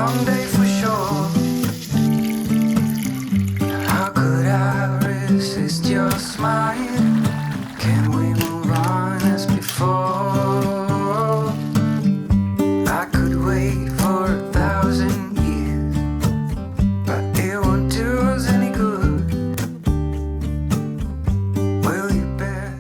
someday for sure. How could I resist your smile? Can we move on as before? I could wait for 1,000 years, but it won't do us any good. Will you bet?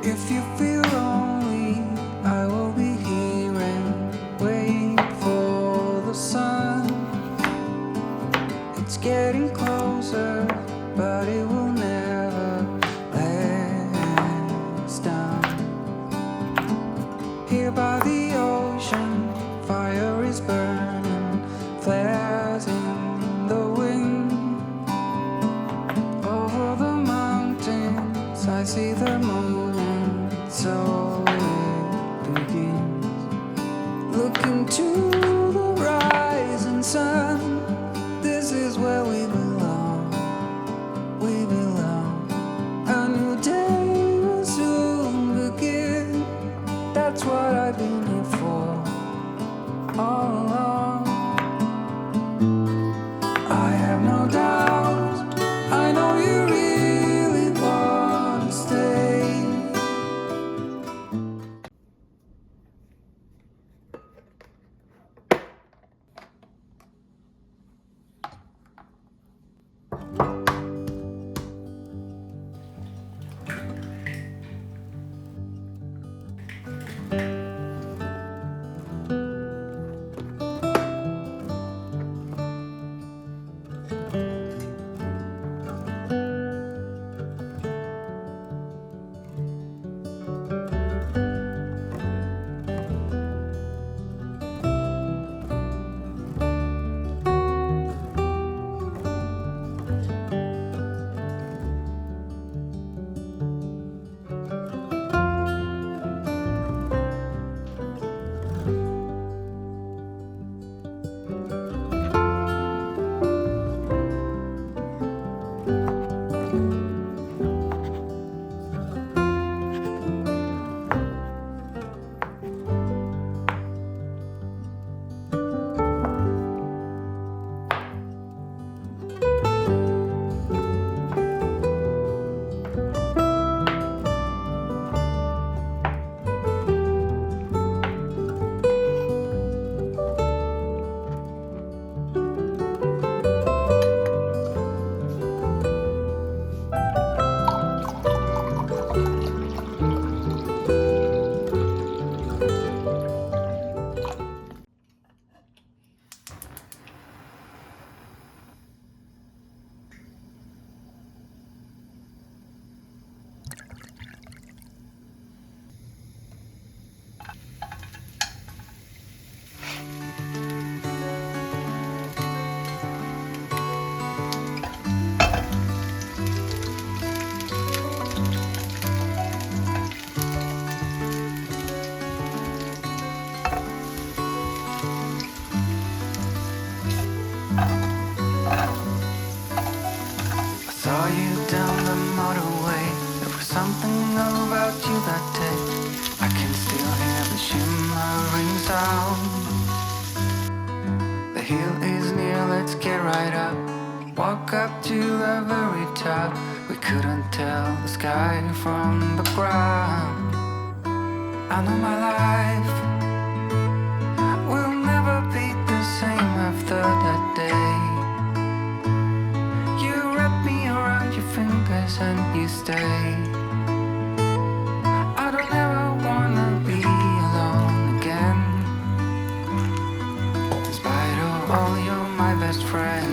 If you feel lonely, I will be here and wait for the sun. It's getting closer, but it will never let us down. Here by the ocean, fire is burning, flares in the wind. Over the mountains, I see the moon. So it begins. Look into the rising sun. This is where we belong. We belong. A new day will soon begin. That's what I've been here for all along. I have no doubt. I know you really want to stay. Saw you down the motorway. There was something about you that day. I can still hear the shimmering sound. The hill is near, let's get right up. Walk up to the very top. We couldn't tell the sky from the ground. I know my life will never be the same after that day. Fingers and you stay. I don't ever wanna be alone again. In spite of all, you're my best friend.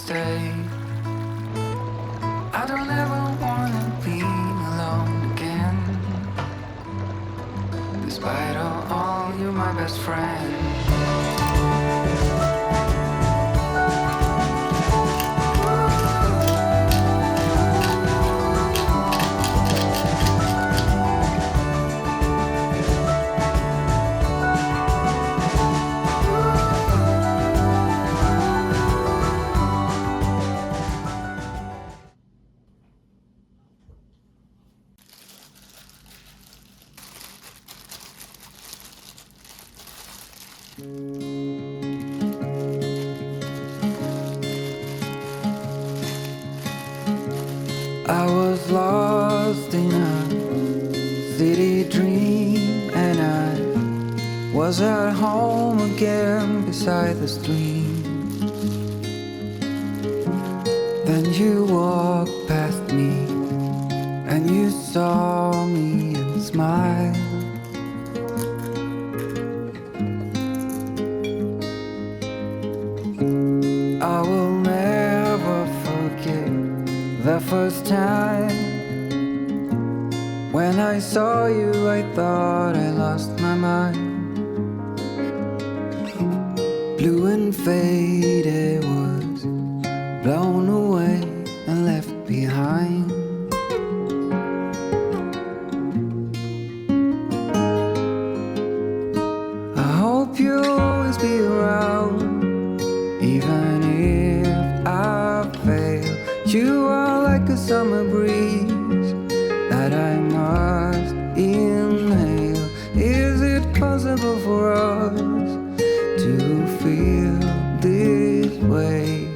stay. I don't ever wanna be alone again. Despite all, you're my best friend. I was lost in a city dream, and I was at home again beside the stream. Then you walked past me, and you saw me and smiled. I will never forget the first time when I saw you. I thought I lost my mind. Blue and faded was blown away and left behind. I hope you'll always be around, even if I fail. You are like a summer breeze that I must inhale. Is it possible for us to feel this way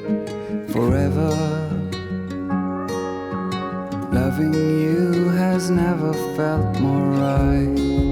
forever? Loving you has never felt more right.